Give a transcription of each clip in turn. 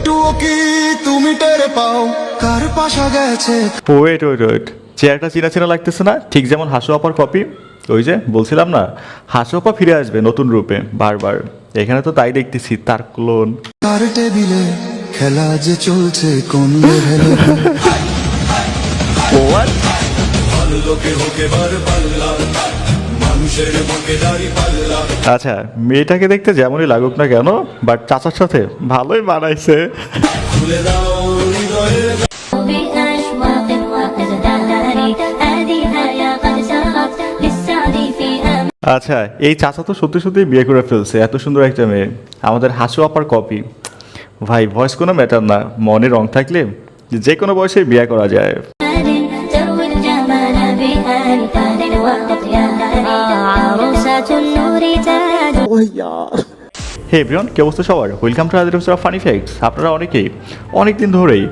একটুও কি তুমি টের পাও কার পাশা গেছে। ওয়েট ওয়েট ওয়েট, চেয়ারটা চেনা চেনা লাগতেছে না? ঠিক যেমন হাসু আপার কপি। ওই যে বলছিলাম না, হাসু আপা ফিরে আসবে নতুন রূপে বারবার। এখানে তো তাই দেখতেছি, তার ক্লোন। কার টেবিলে খেলা যে চলছে কোন লেভেলে। আচ্ছা, মেয়েটাকে দেখতে যেমনই লাগুক না কেন, বাট চাচার সাথে ভালোই মানাইছে। আচ্ছা, এই চাচা তো সত্যি সত্যি বিয়ে করে ফেলছে, এত সুন্দর একটা মেয়ে, আমাদের হাসু আপার কপি। ভাই, ভয়েস কোনো ম্যাটার না, মনে রং থাকলে যে কোনো বয়সে বিয়ে করা যায়। হে এভরিওয়ান, কি অবস্থা সবার? Welcome to other episode of funny facts. আপনারা অনেকেই অনেকদিন ধরেই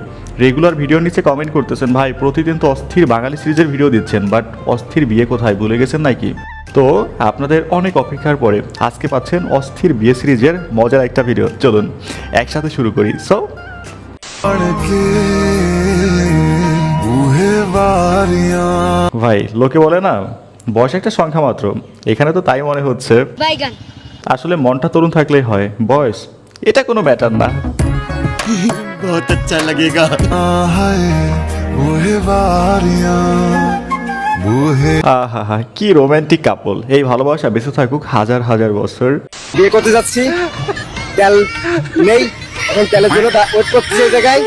রেগুলার ভিডিওর নিচে কমেন্ট করতেছেন, ভাই প্রতিদিন তো অস্থির বাঙালি সিরিজের ভিডিও দিচ্ছেন, বাট অস্থির বিয়ে কোথায়, ভুলে গেছেন নাকি? তো আপনাদের অনেক অপেক্ষার পরে আজকে পাচ্ছেন অস্থির বিয়ে সিরিজের মজার একটা ভিডিও। চলুন একসাথে শুরু করি। সো ভাই, লোকে বলে না বয়স একটা সংখ্যা মাত্র, এখানে তো তাই মনে হচ্ছে। আসলে মনটা তরুণ থাকলেই হয়, বয়স এটা কোনো ম্যাটার না। बहुत अच्छा लगेगा। আহা, কি রোমান্টিক কাপল। এই ভালোবাসা বেঁচে থাকুক হাজার হাজার বছর। বিয়ে করতে যাচ্ছি, তেল নেই, এখন তেলের জন্য ওয়েট করছি এই জায়গায়।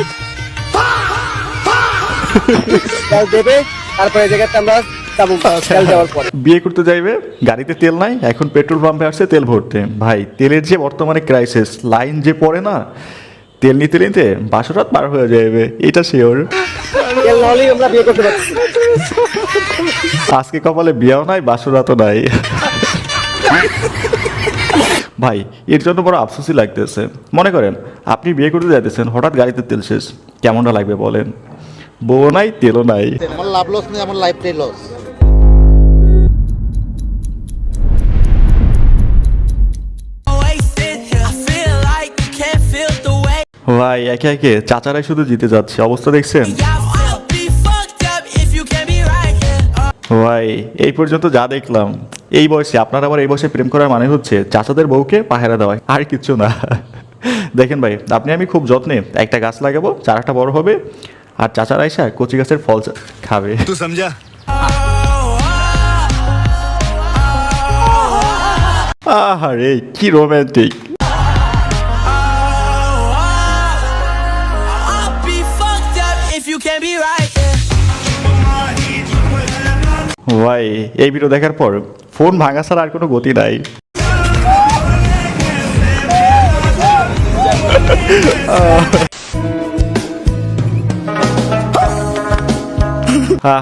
তেল দেবে, তারপরে এই জায়গাতে আমরা যাবো তেল দেওয়ার পরে। বিয়ে করতে যাইবে, গাড়িতে তেল নাই, এখন পেট্রোল পাম্পে আসছে তেল ভরতে। ভাই, তেলের যে বর্তমানে ক্রাইসিস, লাইন যে পড়ে না, তেল নিতে নিতে 12 রাত পার হয়ে যাবে, এটা শিওর। তেল নহলেই আমরা বিয়ে করতে পারছি। আজকে কপালে বিয়েও নাই, 12 রাতও নাই। ভাই, এর জন্য বড় আফসোসই লাগতেছে। মনে করেন আপনি বিয়ে করতে যাইতেছেন, হঠাৎ গাড়িতে তেল শেষ, কেমনটা লাগবে বলেন? বউ নাই, তেলও নাই। আমার লাভ লস নেই, আমার লাইফটাই লস। ভাই, একে একে চাচারাই শুধু জিতে যাচ্ছে, অবস্থা দেখছেন? ভাই, এই পর্যন্ত যা দেখলাম, এই বয়সে আপনারা আবার এই বয়সে প্রেম করার মানে হচ্ছে চাচাদের বউকে পাহারা দেওয়া, আর কিচ্ছু না। দেখেন ভাই, আপনি আমি খুব যত্নে একটা গাছ লাগাবো, চারাটা বড় হবে, আর চাচারা এসে কচি গাছের ফল খাবে। तू समझा? আহারে, কি রোমান্টিক। ভাই, এই ভিডিও দেখার পর ফোন ভাঙা ছাড়া আর কোনো গতি নাই।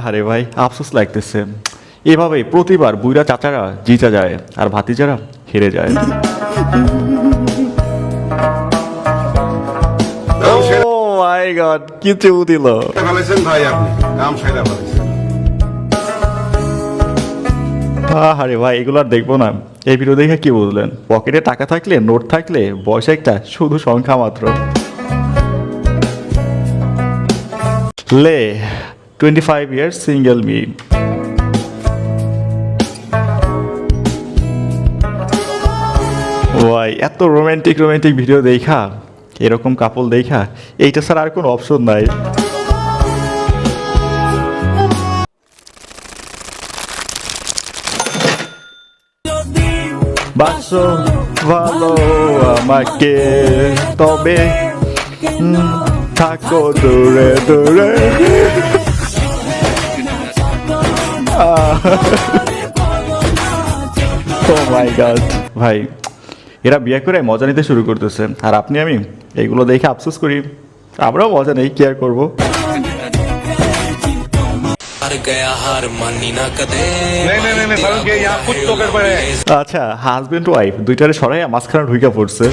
আরে ভাই, আফসোস লাগতেছে। এভাবে প্রতিবার বুইরা চাচারা জিতা যায় আর ভাতিজারা হেরে যায়। ও মাই গড, কি চেউ দিল। ভাই, আপনি নাম সাইদা বলেছেন। আরে ভাই, এগুলো আর দেখবো না। এই ভিডিও দেখে কি বুঝলেন? পকেটে টাকা থাকলে, নোট থাকলে, বয়স একটা শুধু সংখ্যা মাত্র। লে 25 years single me. ভাই, এত রোমান্টিক রোমান্টিক ভিডিও দেখা, এরকম কাপল দেখা, এইটা ছাড়া আর কোনো অপশন নাই। বাসো ভালো আমাকে, তবে থাকো দূরে দূরে। ও মাই গড। ভাই, এরা বিয়ে করে মজা নিতে শুরু করতেছে, আর আপনি আমি এইগুলো দেখে আফসোস করি। আমরাও মজা নেই, কি আর করবো। আচ্ছা, হাজবেন্ড ওয়াইফ দুইটারে সরাই মাঝখানে ঢুইকা পড়ছে।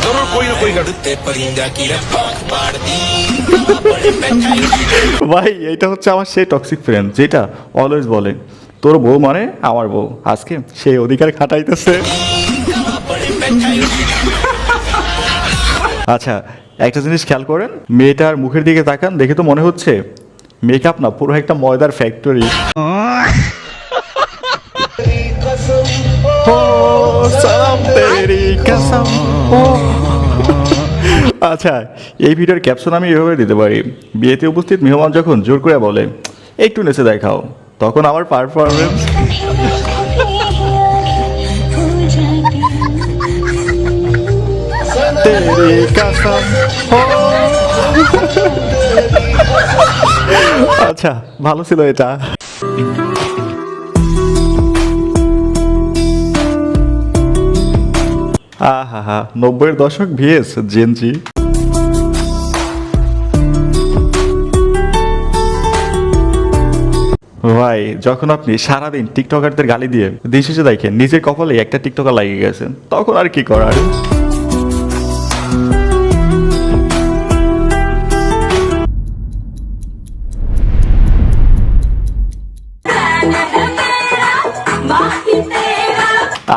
ভাই, এইটা হচ্ছে আমার সেই টক্সিক ফ্রেন্ড, যেটা অলওয়েজ বলে তোর বউ মানে আমার বউ, আজকে সেই অধিকার খাটাইতেছে। আচ্ছা, একটা জিনিস খেয়াল করেন, মেয়েটার মুখের দিকে তাকান, দেখে তো মনে হচ্ছে মেকআপ না, পুরো একটা ময়দার ফ্যাক্টরি। আচ্ছা, এই ভিডিওর ক্যাপশন আমি এভাবে দিতে পারি, বিয়েতে উপস্থিত মেহমান যখন জোর করে বলে একটু নেচে দেখাও, তখন আমার পারফরমেন্স। আচ্ছা, ভালো ছিল এটা। আহা হা, 90-এর দশক ভিএস জেনজি। ভাই, যখন আপনি সারাদিন টিকটকারদের গালি দিয়ে দিন শেষে দেখেন নিজের কপালে একটা টিকটকার লাগিয়ে গেছেন, তখন আর কি করার।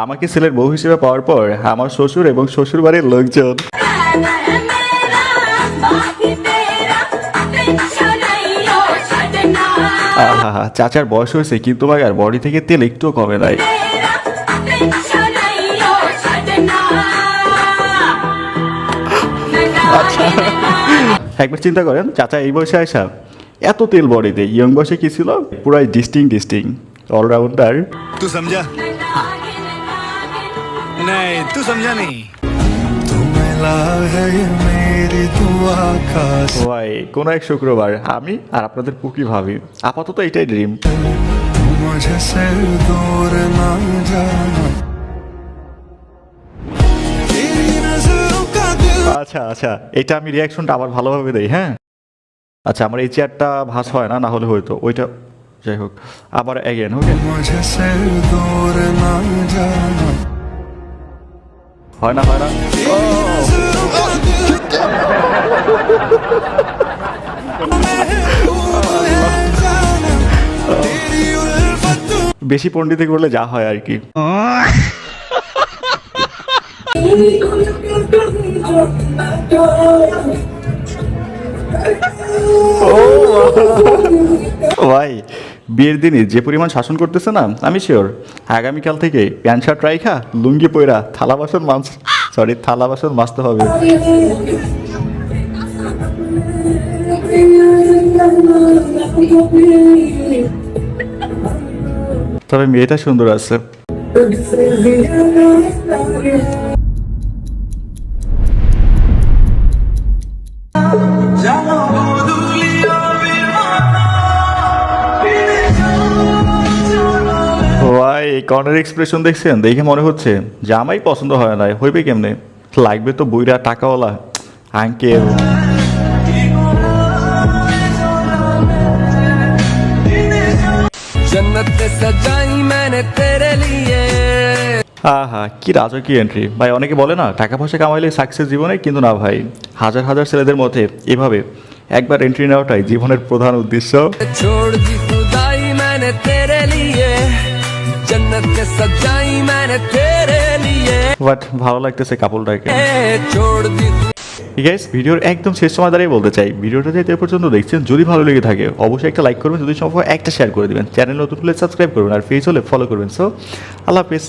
আমাকে ছেলের বউ হিসেবে পাওয়ার পর আমার শ্বশুর এবং শ্বশুর বাড়ির লোকজন আহা, চাচার বয়স হয়েছে কিন্তু আর বডি থেকে তেল একটুও কমে নাই। আচ্ছা, একবার চিন্তা করেন, চাচা এই বয়সে আসা এত তেল বডিতে, ইয়ং বয়সে কি ছিল? পুরাই ডিস্টিং অলরাউন্ডার। तू समझा? नहीं, तू समझा नहीं। मिला है ये मेरी दुआ का ভাই, কোন এক শুক্রবার আমি আর আপনাদের পুকি ভাবি, আপাতত এটাই ড্রিম। मुझे से दूर ना जाना तेरी नजरों का दिल। আচ্ছা, এটা আমি রিয়াকশনটা আবার ভালোভাবে দেই, হ্যাঁ? আচ্ছা, আমার এই চেয়ারটা ভাঁজ হয় না, না হলে হয়তো ওইটা, যাই হোক, আবার এগেন। ওকে, मुझे से दूर ना जाना হয় না। বেশি পণ্ডিতি করলে যা হয় আর কি। ভাই, বিয়ের দিনই যে পরিমাণ শাসন করতেছে না, আমি শিওর আগামীকাল থেকে প্যান্ট শার্ট রাইখা লুঙ্গি পইরা থালা বাসন মাজতে হবে। তবে মেয়েটা সুন্দর আছে। ভাই, কর্নার এক্সপ্রেশন দেখছেন? দেখে মনে হচ্ছে জামাই পছন্দ হয় না, হইবে কেমনে? লাগবে তো বুইরা টাকাওয়ালা আঙ্কেল। আহা, কি রাজকীয় এন্ট্রি ভাই। অনেকে বলে না টাকা পয়সা কামাইলে সাকসেস জীবনে, কিন্তু না ভাই, হাজার হাজার ছেলেদের মধ্যে এভাবে একবার এন্ট্রি নেওয়াটাই জীবনের প্রধান উদ্দেশ্য। বাট ভালো লাগতেছে কাপলটাকে। গাইস, ভিডিওর একদম শেষ সময় দাঁড়িয়ে বলতে চাই, ভিডিওটা যেতে এ পর্যন্ত দেখছেন, যদি ভালো লেগে থাকে অবশ্যই একটা লাইক করবেন, যদি সম্ভব একটা শেয়ার করে দিবেন, চ্যানেল নতুন হলে সাবস্ক্রাইব করবেন, আর পেজ হলে ফলো করবেন। সো আল্লাহ হাফেজ।